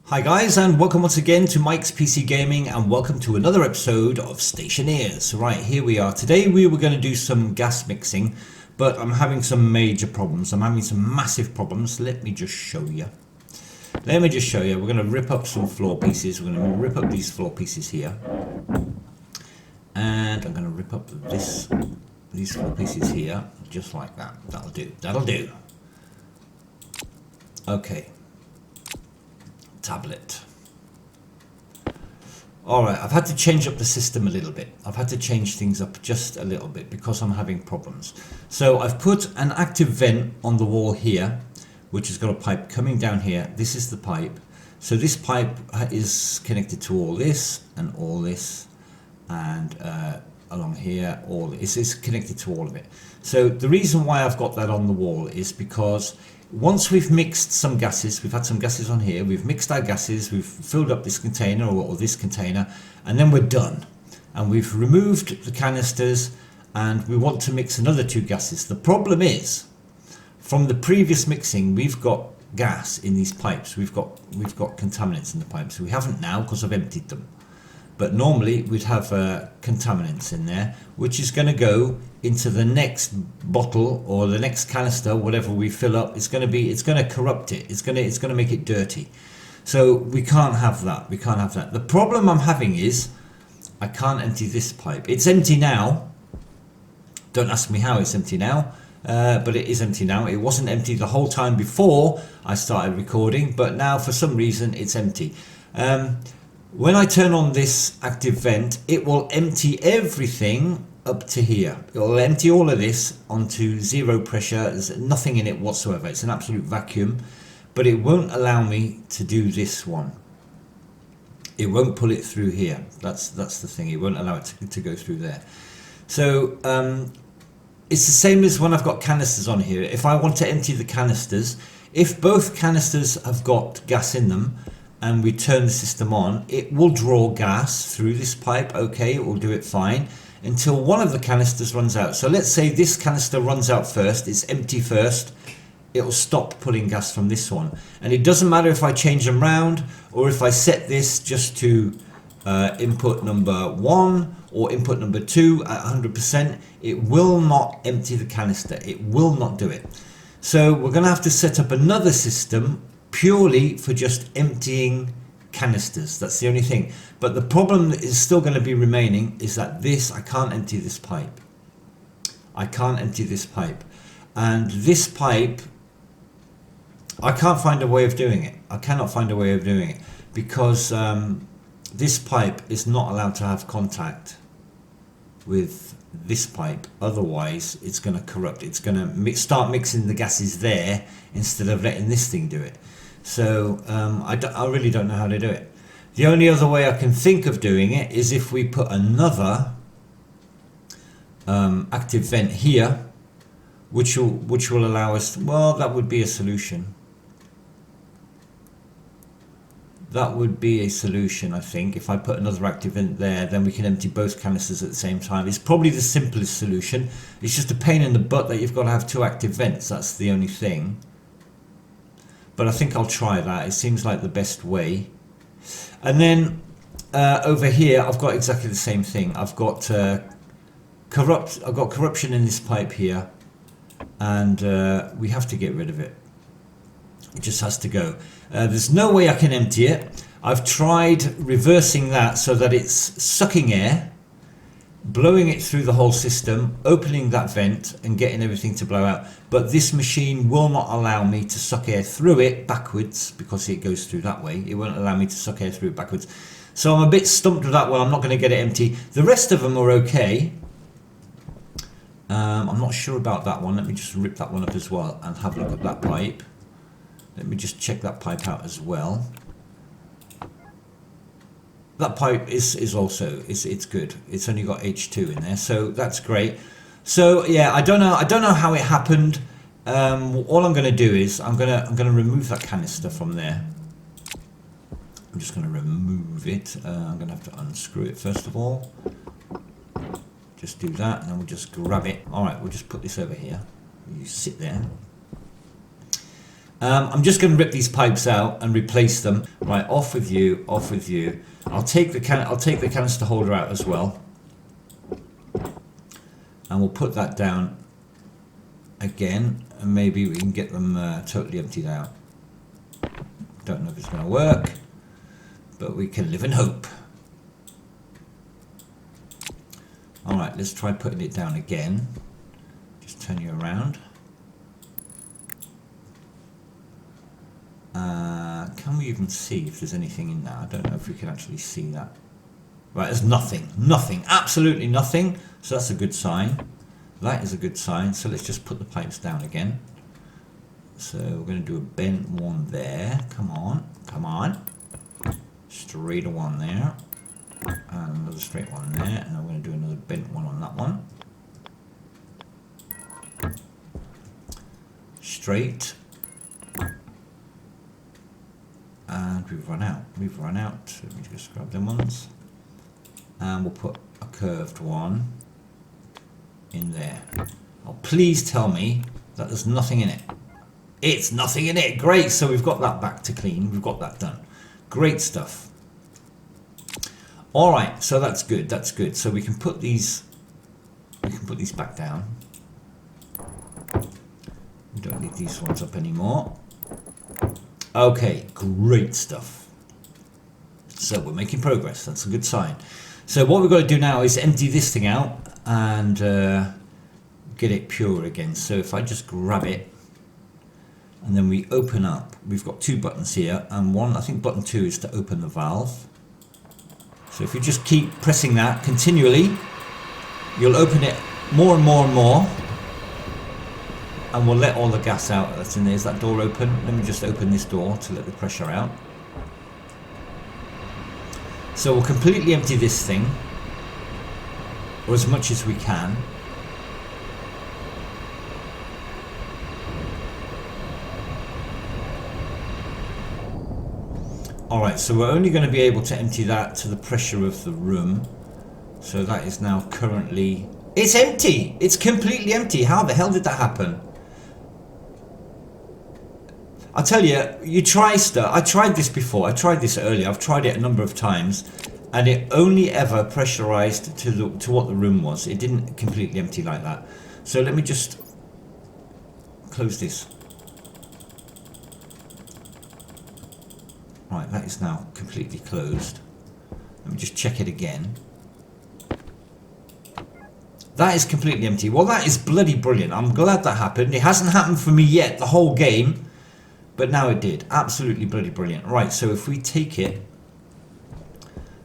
Hi guys, and welcome once again to Mike's PC Gaming, and welcome to another episode of Stationeers. Right, here we are. Today we were going to do some gas mixing, but I'm having some major problems. I'm having some massive problems. Let me just show you. We're going to rip up some floor pieces. We're going to rip up these floor pieces here. And I'm going to rip up these floor pieces here, just like that. That'll do. That'll do. Okay. Tablet. Alright, I've had to change up the system a little bit. I've had to change things up just a little bit because I'm having problems. So I've put an active vent on the wall here, which has got a pipe coming down here. This is the pipe. So this pipe is connected to all this, and along here, all this is connected to all of it. So the reason why I've got that on the wall is because once we've mixed some gases, we've had some gases on here, we've mixed our gases, we've filled up this container or this container, and then we're done. And we've removed the canisters and we want to mix another two gases. The problem is, from the previous mixing, we've got gas in these pipes. We've got contaminants in the pipes. We haven't now because I've emptied them. But normally we'd have contaminants in there, which is going to go into the next bottle or the next canister, whatever we fill up. It's going to corrupt it. It's going to make it dirty. So we can't have that. We can't have that. The problem I'm having is I can't empty this pipe. It's empty now. Don't ask me how it's empty now, but it is empty now. It wasn't empty the whole time before I started recording, but now for some reason it's empty. When I turn on this active vent, it will empty everything up to here. It will empty all of this onto zero pressure. There's nothing in it whatsoever. It's an absolute vacuum, but it won't allow me to do this one. It won't pull it through here. That's the thing. It won't allow it to go through there. So it's the same as when I've got canisters on here. If I want to empty the canisters, if both canisters have got gas in them, and we turn the system on, it will draw gas through this pipe. Okay, it will do it fine until one of the canisters runs out. So let's say this canister runs out first, it's empty first, it will stop pulling gas from this one. And it doesn't matter if I change them round or if I set this just to input number 1 or input number 2 at 100%, it will not empty the canister. It will not do it. So we're going to have to set up another system purely for just emptying canisters. That's the only thing. But the problem that is still going to be remaining is that I can't empty this pipe. I can't empty this pipe. And this pipe, I can't find a way of doing it. I cannot find a way of doing it because this pipe is not allowed to have contact with this pipe. Otherwise, it's going to corrupt. It's going to start mixing the gases there instead of letting this thing do it. So I really don't know how to do it. The only other way I can think of doing it is if we put another active vent here, which will allow us. Well, that would be a solution. That would be a solution, I think. If I put another active vent there, then we can empty both canisters at the same time. It's probably the simplest solution. It's just a pain in the butt that you've got to have two active vents. That's the only thing. But I think I'll try that. It seems like the best way. And then over here, I've got exactly the same thing. I've got corruption in this pipe here, and we have to get rid of it. It just has to go. There's no way I can empty it. I've tried reversing that so that it's sucking air, blowing it through the whole system, opening that vent and getting everything to blow out. But this machine will not allow me to suck air through it backwards because it goes through that way. It won't allow me to suck air through it backwards. So I'm a bit stumped with that one. I'm not going to get it empty. The rest of them are okay. I'm not sure about that one. Let me just rip that one up as well and have a look at that pipe. Let me just check that pipe out as well. That pipe is also it's good. It's only got H2 in there, so that's great. So yeah, I don't know how it happened. All I'm going to do is I'm going to remove that canister from there. I'm just going to remove it. I'm going to have to unscrew it first of all. Just do that, and then we'll just grab it. All right, we'll just put this over here. You sit there. I'm just going to rip these pipes out and replace them. Right, off with you, off with you. I'll take the canister holder out as well, and we'll put that down again, and maybe we can get them totally emptied out. Don't know if it's going to work, but we can live in hope. All right, let's try putting it down again. Just turn you around. Can we even see if there's anything in there? I don't know if we can actually see that. Right, there's nothing, absolutely nothing. So that's a good sign. That is a good sign. So let's just put the pipes down again. So we're going to do a bent one there. Come on. Straight one there. And another straight one there. And I'm going to do another bent one on that one. Straight. And we've run out. Let me just grab them ones. And we'll put a curved one in there. Oh, please tell me that there's nothing in it. It's nothing in it. Great. So we've got that back to clean. We've got that done. Great stuff. All right. So that's good. That's good. So we can put these. We can put these back down. We don't need these ones up anymore. Okay. Great stuff. So we're making progress. That's a good sign. So what we've got to do now is empty this thing out and get it pure again. So if I just grab it and then we open up, we've got two buttons here, and one, I think button 2 is to open the valve. So if you just keep pressing that continually, you'll open it more and more and more, and we'll let all the gas out that's in there. Is that door open? Let me just open this door to let the pressure out. So we'll completely empty this thing, or as much as we can. Alright, so we're only going to be able to empty that to the pressure of the room. So that is now currently... It's empty! It's completely empty! How the hell did that happen? I tell you, you try stuff. I tried this before. I tried this earlier. I've tried it a number of times, and it only ever pressurized to what the room was. It didn't completely empty like that. So let me just close this. Right, that is now completely closed. Let me just check it again. That is completely empty. Well, that is bloody brilliant. I'm glad that happened. It hasn't happened for me yet, the whole game. But now it did. Absolutely bloody brilliant. Right, so if we take it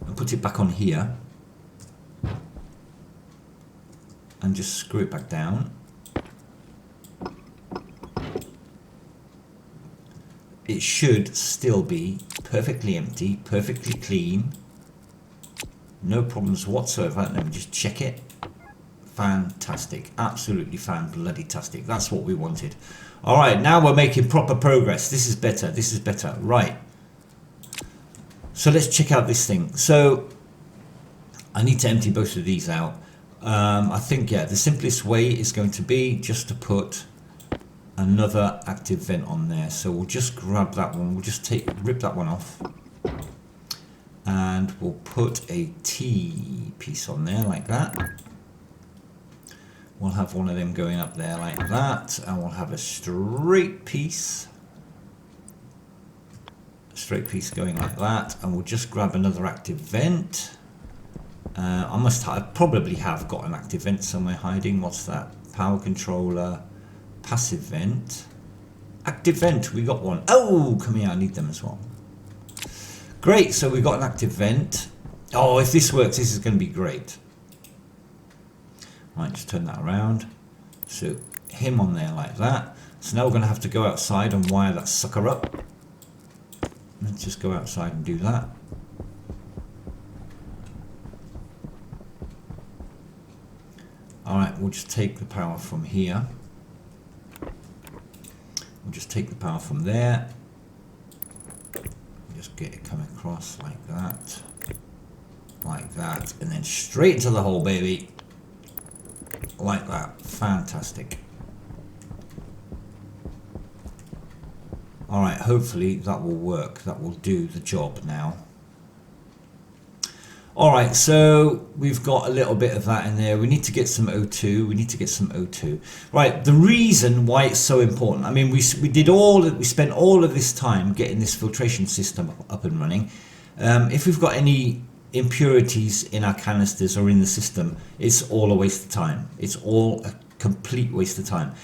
and put it back on here and just screw it back down, it should still be perfectly empty, perfectly clean, no problems whatsoever. Let me just check it. Fantastic. Absolutely fan-bloody-tastic. That's what we wanted. Alright, now we're making proper progress. This is better. This is better. Right. So let's check out this thing. So I need to empty both of these out. I think, yeah, the simplest way is going to be just to put another active vent on there. So we'll just grab that one. We'll just rip that one off. And we'll put a T piece on there like that. We'll have one of them going up there like that, and we'll have a straight piece going like that, and we'll just grab another active vent. I probably have got an active vent somewhere hiding. What's that? Power controller, passive vent, active vent. We got one. Oh, come here, I need them as well. Great, so we've got an active vent. Oh, if this works, this is going to be great. Right, just turn that around. So him on there like that. So now we're going to have to go outside and wire that sucker up. Let's just go outside and do that. Alright, we'll just take the power from here. We'll just take the power from there. Just get it coming across like that. Like that. And then straight into the hole, baby. Like that. Fantastic. All right, hopefully that will work. That will do the job now. All right, so we've got a little bit of that in there. We need to get some O2. We need to get some O2. Right, the reason why it's so important, I mean, we spent all of this time getting this filtration system up and running. If we've got any impurities in our canisters or in the system, it's all a waste of time. It's all a complete waste of time.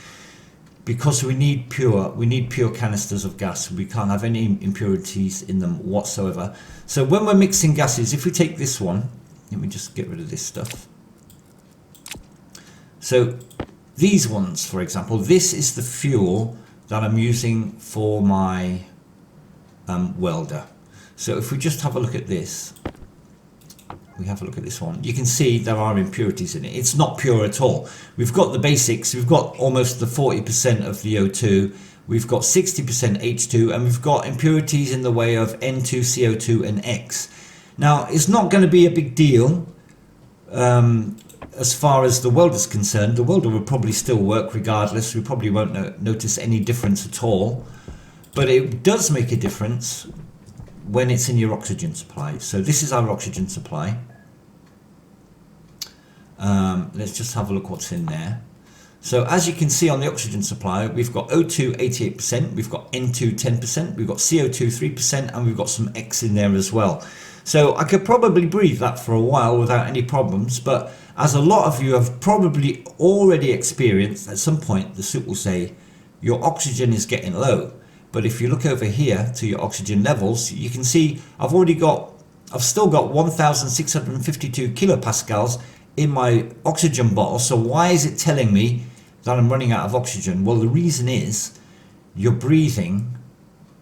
Because we need pure canisters of gas. We can't have any impurities in them whatsoever. So when we're mixing gases, if we take this one, let me just get rid of this stuff. So these ones, for example, this is the fuel that I'm using for my welder. So if we just have a look at this, we have a look at this one, you can see there are impurities in it. It's not pure at all. We've got the basics, we've got almost the 40% of the O2, we've got 60% H2, and we've got impurities in the way of N2, CO2 and X. Now it's not going to be a big deal as far as the welder's concerned. The welder will probably still work regardless. We probably won't notice any difference at all, but it does make a difference when it's in your oxygen supply. So this is our oxygen supply. Let's just have a look what's in there. So as you can see on the oxygen supply, we've got O2 88%, we've got N2 10%, we've got CO2 3%, and we've got some X in there as well. So I could probably breathe that for a while without any problems, but as a lot of you have probably already experienced, at some point the suit will say your oxygen is getting low. But if you look over here to your oxygen levels, you can see I've still got 1,652 kilopascals in my oxygen bottle. So why is it telling me that I'm running out of oxygen? Well, the reason is you're breathing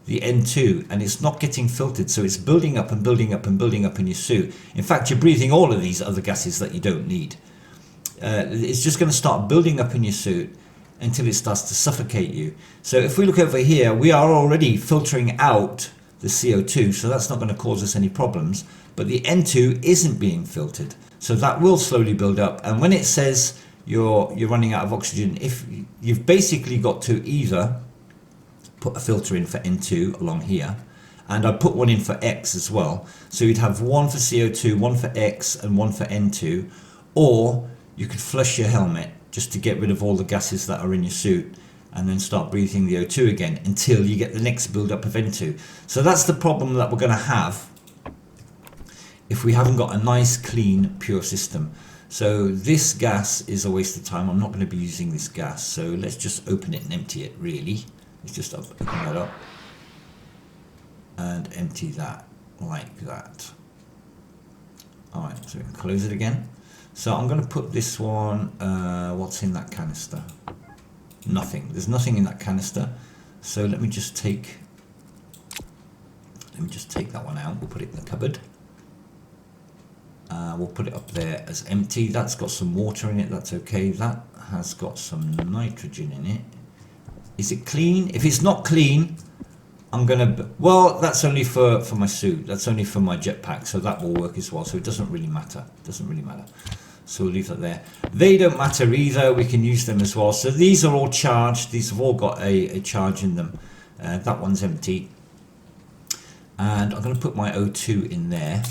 the N2 and it's not getting filtered. So it's building up and building up and building up in your suit. In fact, you're breathing all of these other gases that you don't need. It's just going to start building up in your suit until it starts to suffocate you. So if we look over here, we are already filtering out the CO2, so that's not going to cause us any problems, but the N2 isn't being filtered, so that will slowly build up. And when it says you're running out of oxygen, if you've basically got to either put a filter in for N2 along here, and I put one in for X as well, so you'd have one for CO2, one for X and one for N2, or you could flush your helmet just to get rid of all the gases that are in your suit and then start breathing the O2 again until you get the next build-up of N2. So that's the problem that we're going to have if we haven't got a nice, clean, pure system. So this gas is a waste of time. I'm not going to be using this gas. So let's just open it and empty it, really. Let's just open that up and empty that like that. All right, so we can close it again. So I'm going to put this one, what's in that canister? Nothing. There's nothing in that canister. So let me just take that one out. We'll put it in the cupboard. We'll put it up there as empty. That's got some water in it. That's okay. That has got some nitrogen in it. Is it clean? If it's not clean, I'm gonna, well, that's only for my suit. That's only for my jetpack, so that will work as well. So it doesn't really matter. It doesn't really matter. So we'll leave that there. They don't matter either. We can use them as well. So these are all charged. These have all got a charge in them. That one's empty. And I'm going to put my O2 in there.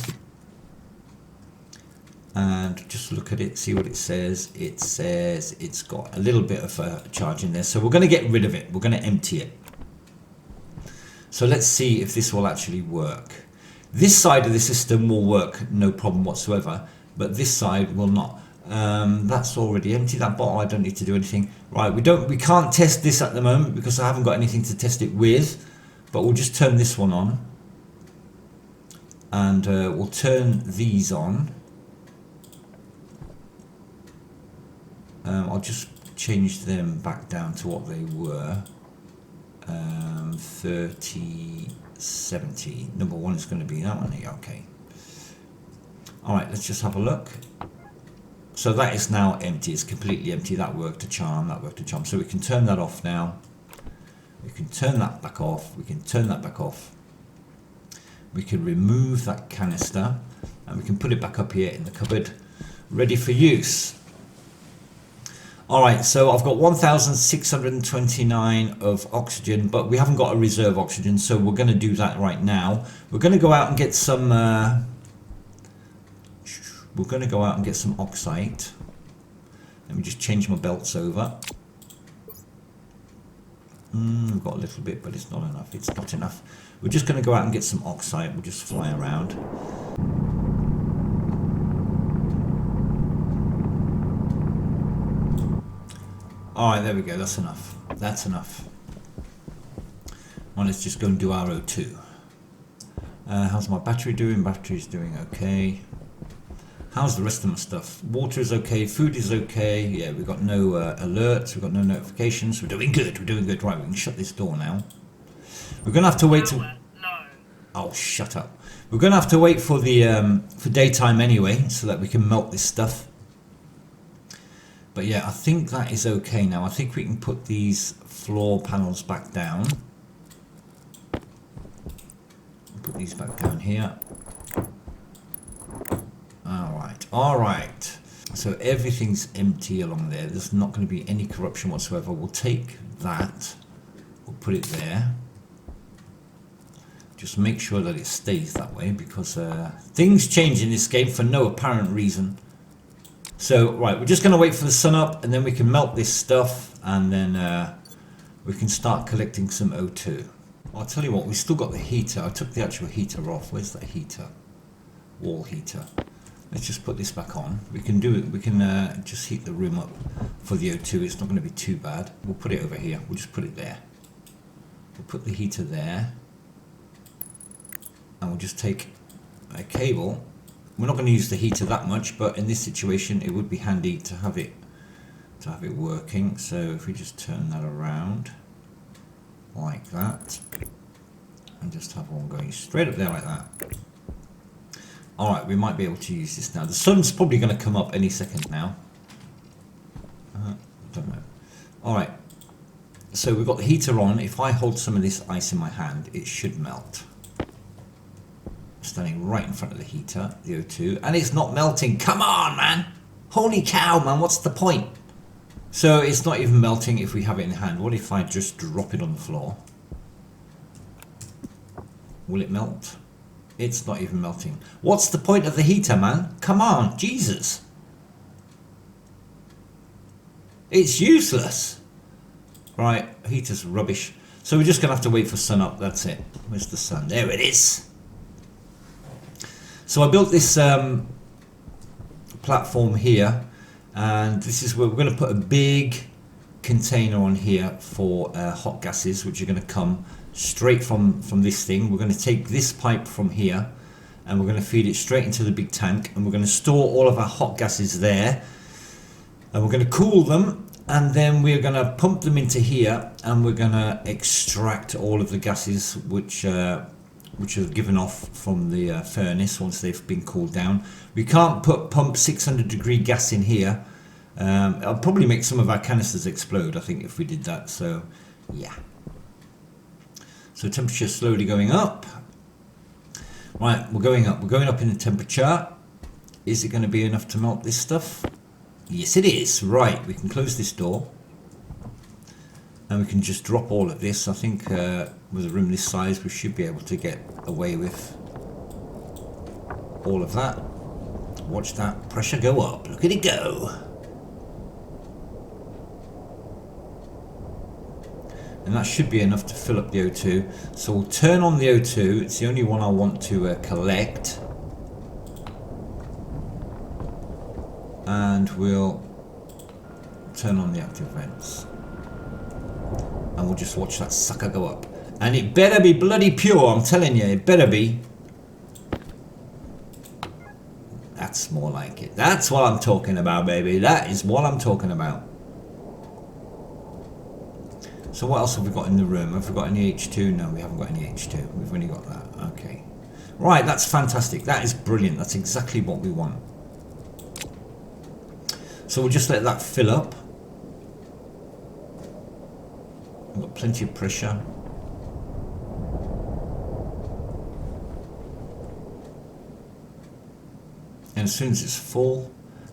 And just look at it, see what it says. It says it's got a little bit of a charge in there. So we're going to get rid of it. We're going to empty it. So let's see if this will actually work. This side of the system will work, no problem whatsoever. But this side will not. That's already empty, that bottle. I don't need to do anything. Right, we can't test this at the moment because I haven't got anything to test it with, but we'll just turn this one on and we'll turn these on. I'll just change them back down to what they were. 30, 70. Number one is going to be that one here. Okay. Alright, let's just have a look. So that is now empty, it's completely empty. That worked a charm, that worked a charm. So we can turn that off now. We can turn that back off. We can turn that back off. We can remove that canister and we can put it back up here in the cupboard, ready for use. Alright, so I've got 1,629 of oxygen, but we haven't got a reserve oxygen, so we're going to do that right now. We're going to go out and get some oxide. Let me just change my belts over. We've got a little bit, but it's not enough. It's not enough. We're just going to go out and get some oxide. We'll just fly around. Alright, there we go. That's enough. That's enough. Well, let's just go and do our O2. How's my battery doing? Battery's doing okay. How's the rest of my stuff? Water is okay. Food is okay. Yeah, we've got no alerts. We've got no notifications. We're doing good. We're doing good. Right, we can shut this door now. We're going to have to wait till... Oh, shut up. We're going to have to wait for the for daytime anyway, so that we can melt this stuff. But yeah, I think that is okay now. I think we can put these floor panels back down. Put these back down here. Alright. So everything's empty along there. There's not going to be any corruption whatsoever. We'll take that. We'll put it there. Just make sure that it stays that way, because things change in this game for no apparent reason. So, right, we're just going to wait for the sun up, and then we can melt this stuff, and then we can start collecting some O2. I'll tell you what, we still got the heater. I took the actual heater off. Where's that heater? Wall heater. Let's just put this back on. We can do it. We can just heat the room up for the O2. It's not going to be too bad. We'll put it over here. We'll just put it there. We'll put the heater there, and we'll just take a cable. We're not going to use the heater that much, but in this situation it would be handy to have it working. So if we just turn that around like that and just have one going straight up there like that. Alright, we might be able to use this now. The sun's probably going to come up any second now. Don't know. Alright, so we've got the heater on. If I hold some of this ice in my hand, it should melt. Standing right in front of the heater, the O2, and it's not melting. Come on, man! Holy cow, man, what's the point? So it's not even melting if we have it in hand. What if I just drop it on the floor? Will it melt? It's not even melting. What's the point of the heater, man? Come on, Jesus! It's useless! Right, heater's rubbish. So we're just going to have to wait for sun up, that's it. Where's the sun? There it is! So I built this platform here, and this is where we're going to put a big container on here for hot gases, which are going to come straight from this thing. We're going to take this pipe from here, and we're going to feed it straight into the big tank, and we're going to store all of our hot gases there, and we're going to cool them, and then we're going to pump them into here, and we're going to extract all of the gases which are given off from the furnace once they've been cooled down. We can't pump 600 degree gas in here. I'll probably make some of our canisters explode, I think, if we did that. So yeah, so temperature slowly going up. Right, we're going up in the temperature. Is it going to be enough to melt this stuff? Yes, it is. Right, we can close this door, and we can just drop all of this. I think with a room this size, we should be able to get away with all of that. Watch that pressure go up. Look at it go. And that should be enough to fill up the O2. So we'll turn on the O2. It's the only one I want to collect. And we'll turn on the active vents. And we'll just watch that sucker go up. And it better be bloody pure, I'm telling you, it better be. That's more like it. That's what I'm talking about, baby. That is what I'm talking about. So what else have we got in the room? Have we got any H2? No, we haven't got any H2. We've only got that. Okay. Right, that's fantastic. That is brilliant. That's exactly what we want. So we'll just let that fill up. We've got plenty of pressure. And as soon as it's full,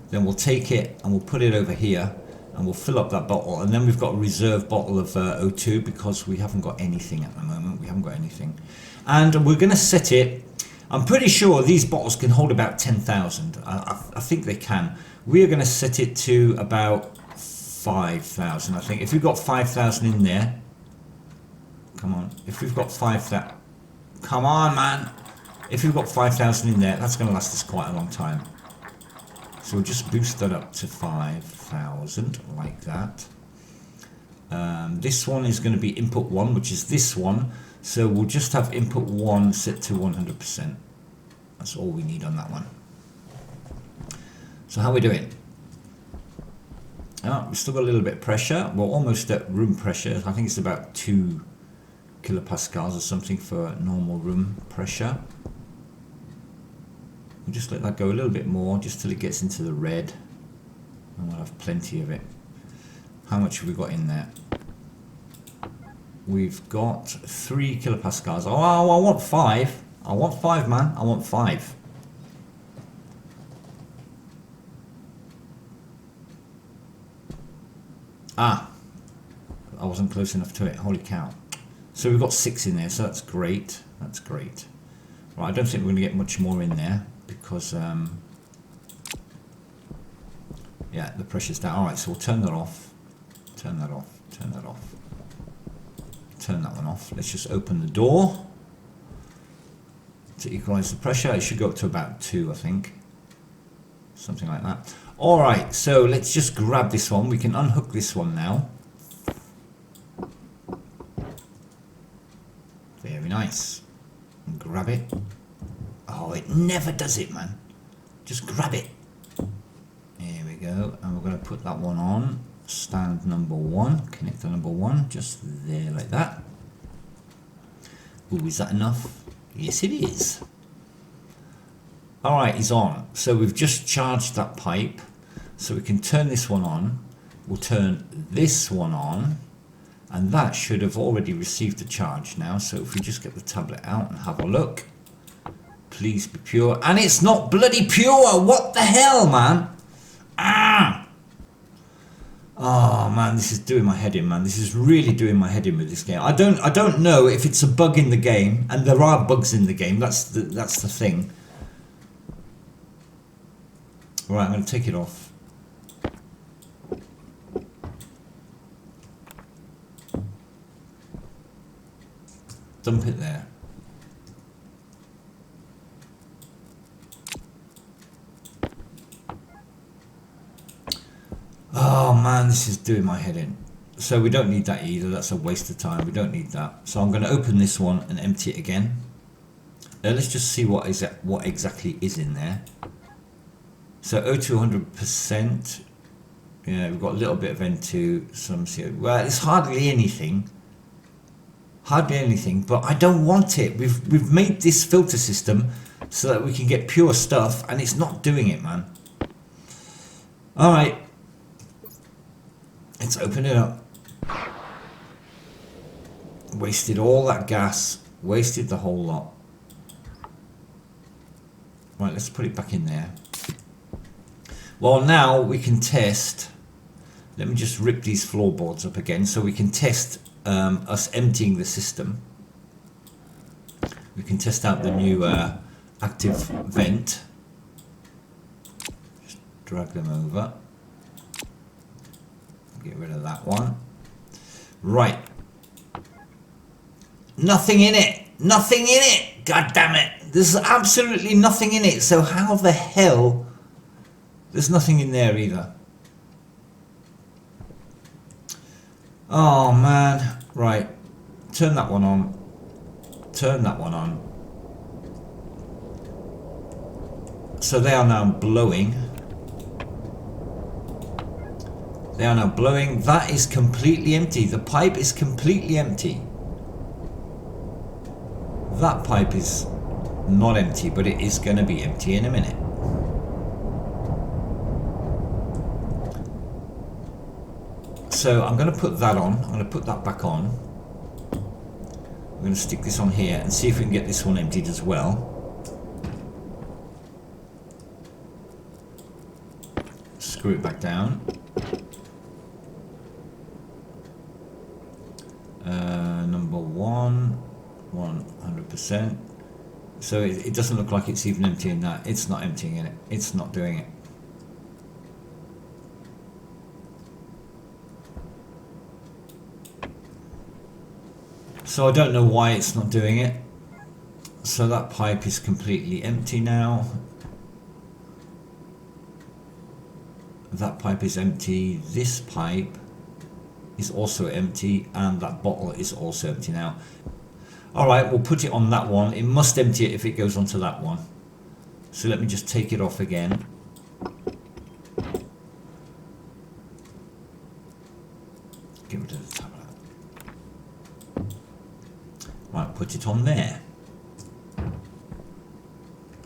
then we'll take it and we'll put it over here, and and we'll fill up that bottle, and then we've got a reserve bottle of O2 because we haven't got anything at the moment. We haven't got anything, and we're going to set it. I'm pretty sure these bottles can hold about 10,000. I think they can. We are going to set it to about 5,000. I think if we've got 5,000 in there, come on. If we've got 5,000, come on, man. If we've got 5,000 in there, that's going to last us quite a long time. So we'll just boost that up to 5,000 like that. This one is going to be input 1, which is this one. So we'll just have input 1 set to 100%. That's all we need on that one. So how are we doing? Oh, we've still got a little bit of pressure. We're almost at room pressure. I think it's about 2 kilopascals or something for normal room pressure. We'll just let that go a little bit more, just till it gets into the red. And we'll have plenty of it. How much have we got in there? We've got 3 kilopascals. Oh, I want 5. I want 5, man. I want 5. Ah, I wasn't close enough to it. Holy cow. So we've got 6 in there, so that's great. That's great. Right, I don't think we're going to get much more in there because, yeah, the pressure's down. Alright, so we'll turn that off. Turn that off. Turn that off. Turn that one off. Let's just open the door to equalize the pressure. It should go up to about 2, I think. Something like that. Alright, so let's just grab this one. We can unhook this one now. Very nice. And grab it. Oh, it never does it, man. Just grab it. There we go. And we're going to put that one on. Stand number 1. Connector number 1. Just there like that. Ooh, is that enough? Yes, it is. Alright, he's on. So we've just charged that pipe. So we can turn this one on. We'll turn this one on. And that should have already received a charge now. So if we just get the tablet out and have a look. Please be pure. And it's not bloody pure! What the hell, man? Ah! Oh man, this is doing my head in, man. This is really doing my head in with this game. I don't know if it's a bug in the game, and there are bugs in the game. That's the thing. Right, I'm going to take it off. Dump it there. Oh man, this is doing my head in. So we don't need that either. That's a waste of time. We don't need that. So I'm going to open this one and empty it again. Let's just see what exactly is in there. So O2 100%. Yeah, we've got a little bit of N2, some CO. Well, it's hardly anything. Hardly anything, but I don't want it. We've made this filter system so that we can get pure stuff, and it's not doing it, man. All right. Let's open it up. Wasted all that gas. Wasted the whole lot. Right, let's put it back in there. Well, now we can test. Let me just rip these floorboards up again so we can test us emptying the system. We can test out the new active vent. Just drag them over. Get rid of that one. Right. Nothing in it. Nothing in it. God damn it. There's absolutely nothing in it. So how the hell... There's nothing in there either. Oh man. Right. Turn that one on. Turn that one on. So they are now blowing. They are now blowing. That is completely empty. The pipe is completely empty. That pipe is not empty, but it is going to be empty in a minute. So I'm going to put that on. I'm going to put that back on. I'm going to stick this on here and see if we can get this one emptied as well. Screw it back down. Number 1, 100%. So it doesn't look like it's even emptying that. It's not emptying it. It's not doing it. So I don't know why it's not doing it. So that pipe is completely empty now. That pipe is empty. This pipe is also empty, and that bottle is also empty now. Alright, we'll put it on that one. It must empty it if it goes onto that one. So let me just take it off again. Get rid of the tablet. Right, put it on there.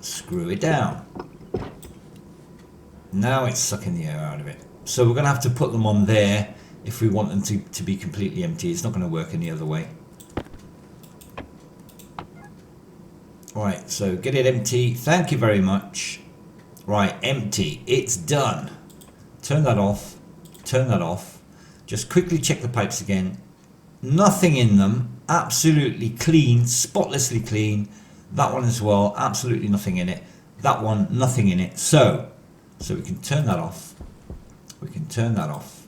Screw it down. Now it's sucking the air out of it. So we're going to have to put them on there if we want them to be completely empty. It's not going to work any other way. Right, so get it empty. Thank you very much. Right, empty. It's done. Turn that off. Turn that off. Just quickly check the pipes again. Nothing in them. Absolutely clean, spotlessly clean. That one as well, absolutely nothing in it. That one, nothing in it. So we can turn that off. We can turn that off.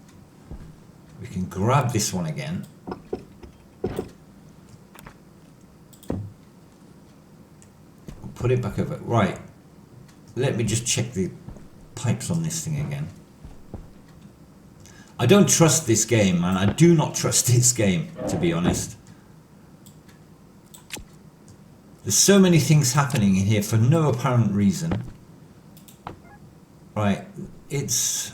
We can grab this one again. Put it back over. Right. Let me just check the pipes on this thing again. I don't trust this game, man. I do not trust this game, to be honest. There's so many things happening in here for no apparent reason. Right, it's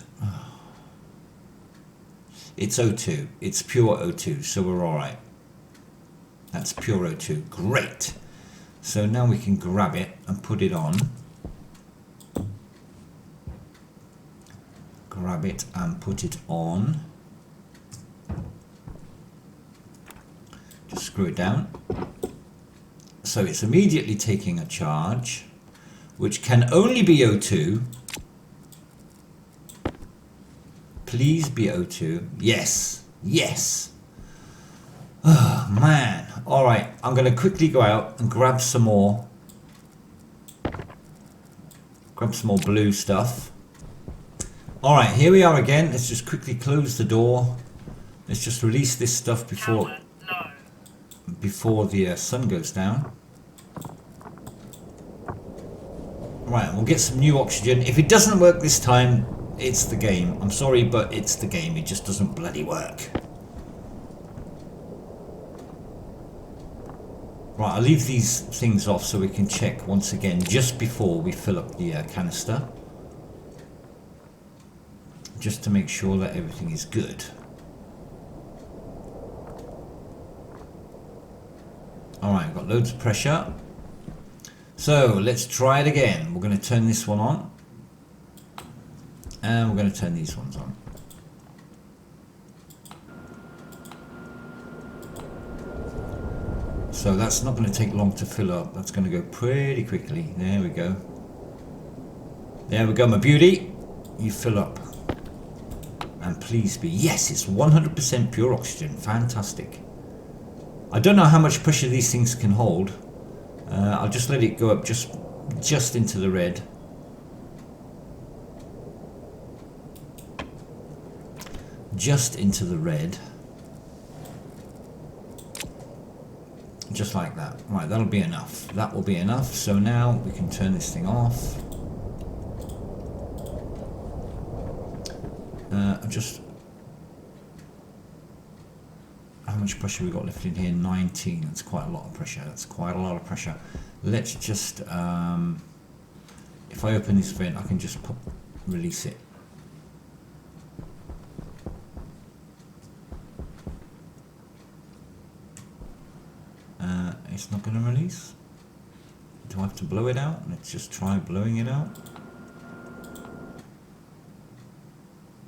O2. It's pure O2, so we're alright. That's pure O2. Great. So now we can grab it and put it on. Grab it and put it on. Just screw it down. So it's immediately taking a charge, which can only be O2. Please be O2. Yes. Yes. Oh, man. All right. I'm going to quickly go out and grab some more. Grab some more blue stuff. All right. Here we are again. Let's just quickly close the door. Let's just release this stuff before the sun goes down. Right, we'll get some new oxygen. If it doesn't work this time, it's the game. I'm sorry, but it's the game. It just doesn't bloody work. Right, I'll leave these things off so we can check once again just before we fill up the canister. Just to make sure that everything is good. Alright, I've got loads of pressure. So let's try it again. We're going to turn this one on. And we're going to turn these ones on. So that's not going to take long to fill up. That's going to go pretty quickly. There we go. There we go, my beauty. You fill up. And please be. Yes, it's 100% pure oxygen. Fantastic. I don't know how much pressure these things can hold. I'll just let it go up just into the red. Just into the red. Just like that. Right, that'll be enough. That will be enough. So now we can turn this thing off. How much pressure we got left in here? 19. That's quite a lot of pressure. That's quite a lot of pressure. Let's just, if I open this vent, I can just release it. It's not going to release. Do I have to blow it out? Let's just try blowing it out.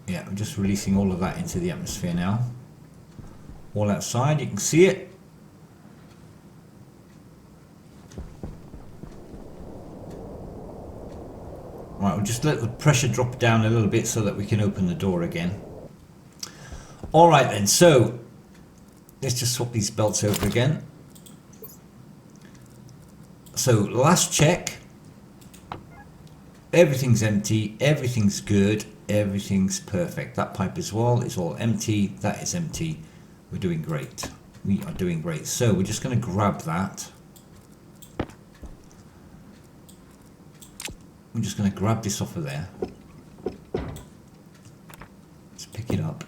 Yeah, I'm just releasing all of that into the atmosphere now. All outside, you can see it. Right, we'll just let the pressure drop down a little bit so that we can open the door again. Alright then, so let's just swap these belts over again. So last check, everything's empty, everything's good, everything's perfect. That pipe as well is all empty, that is empty. We're doing great. We are doing great. So we're just going to grab that. I'm just going to grab this off of there. Let's pick it up.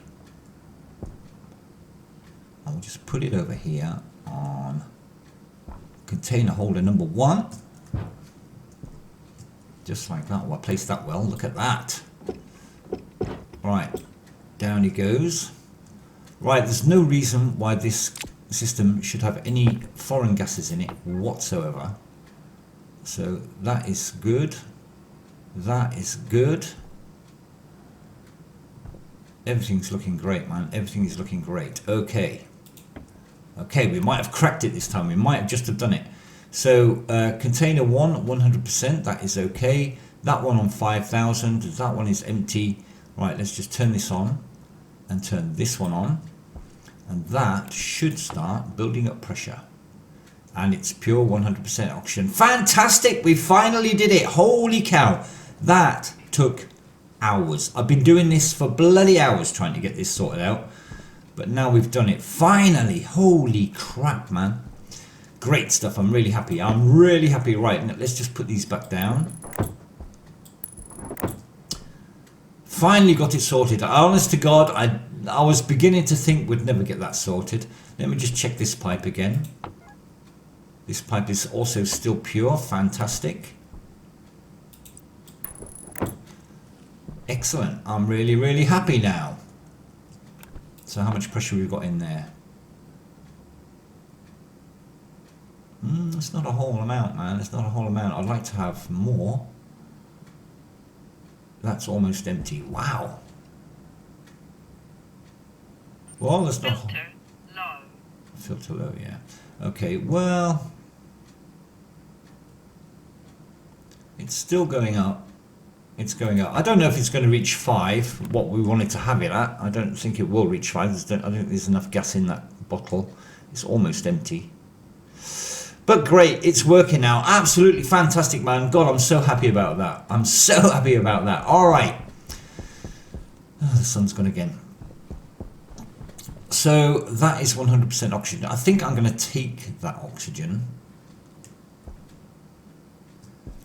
And we'll just put it over here on container holder number 1. Just like that. Well, I placed that well. Look at that. Right. Down he goes. Right. There's no reason why this system should have any foreign gases in it whatsoever. So that is good. That is good. Everything's looking great, man. Everything is looking great. Okay. Okay, we might have cracked it this time. We might have just have done it. So container 1, 100%. That is okay. That one on 5,000. That one is empty. Right, let's just turn this on and turn this one on. And that should start building up pressure. And it's pure 100% oxygen. Fantastic! We finally did it. Holy cow. That took hours. I've been doing this for bloody hours trying to get this sorted out. But now we've done it. Finally. Holy crap, man. Great stuff. I'm really happy. I'm really happy. Right, now let's just put these back down. Finally got it sorted. Honest to God, I was beginning to think we'd never get that sorted. Let me just check this pipe again. This pipe is also still pure. Fantastic. Excellent. I'm really, really happy now. So how much pressure we've got in there? It's not a whole amount, man. It's not a whole amount. I'd like to have more. That's almost empty. Wow. Well, that's not... Filter low. Filter low, yeah. Okay, well... It's still going up. It's going up. I don't know if it's going to reach 5, what we wanted to have it at. I don't think it will reach 5. I don't think there's enough gas in that bottle. It's almost empty. But great, it's working now. Absolutely fantastic, man. God, I'm so happy about that. I'm so happy about that. All right. Oh, the sun's gone again. So that is 100% oxygen. I think I'm going to take that oxygen.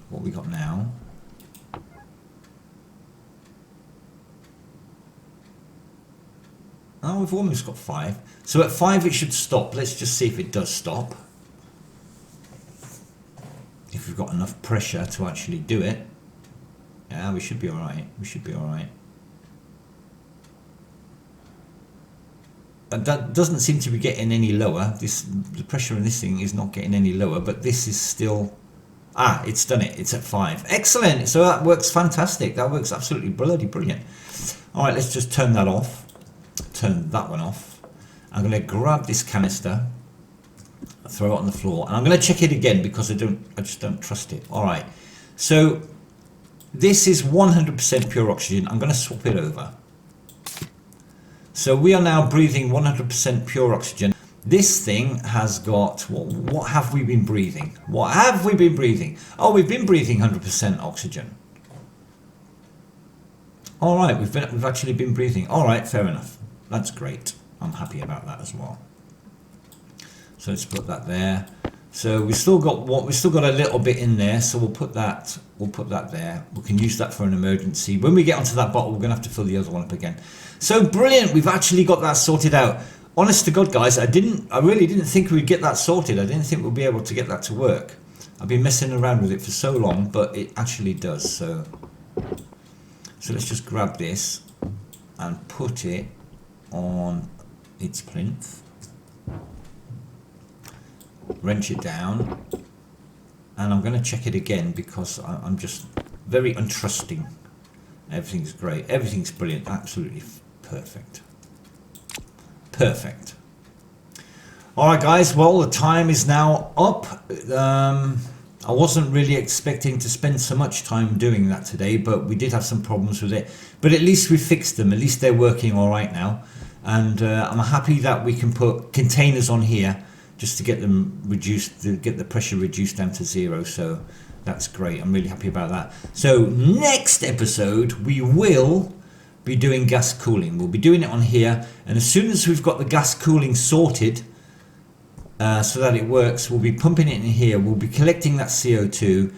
What we got now? Oh, we've almost got 5. So at 5 it should stop. Let's just see if it does stop. If we've got enough pressure to actually do it. Yeah, we should be alright. We should be alright. That doesn't seem to be getting any lower. The pressure in this thing is not getting any lower, but this is still... Ah, it's done it. It's at 5. Excellent. So that works fantastic. That works absolutely bloody brilliant. Alright, let's just turn that off. Turn that one off. I'm going to grab this canister, throw it on the floor, and I'm going to check it again because I just don't trust it. All right, so this is 100% pure oxygen. I'm going to swap it over. So we are now breathing 100% pure oxygen. This thing has got, what have we been breathing? What have we been breathing? Oh, we've been breathing 100% oxygen. All right, we've actually been breathing. All right, fair enough. That's great. I'm happy about that as well. So let's put that there. So we've still got a little bit in there. So we'll put that there. We can use that for an emergency. When we get onto that bottle, we're gonna have to fill the other one up again. So brilliant. We've actually got that sorted out. Honest to God, guys, I really didn't think we'd get that sorted. I didn't think we'd be able to get that to work. I've been messing around with it for so long, but it actually does. So let's just grab this and put it on its plinth. Wrench it down. And I'm going to check it again because I'm just very untrusting. Everything's great. Everything's brilliant. Absolutely perfect. Perfect. Alright guys, well the time is now up. I wasn't really expecting to spend so much time doing that today, but we did have some problems with it. But at least we fixed them. At least they're working alright now. and I'm happy that we can put containers on here just to get them reduced, to get the pressure reduced down to 0. So that's great. I'm really happy about that. So next episode we will be doing gas cooling. We'll be doing it on here, and as soon as we've got the gas cooling sorted so that it works, we'll be pumping it in here. We'll be collecting that CO2,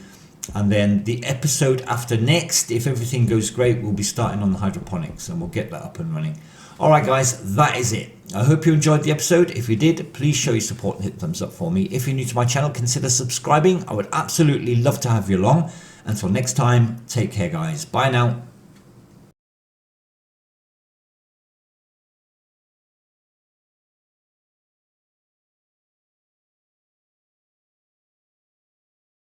and then the episode after next, if everything goes great, we'll be starting on the hydroponics, and we'll get that up and running. Alright guys, that is it. I hope you enjoyed the episode. If you did, please show your support and hit the thumbs up for me. If you're new to my channel, consider subscribing. I would absolutely love to have you along. Until next time, take care guys. Bye now.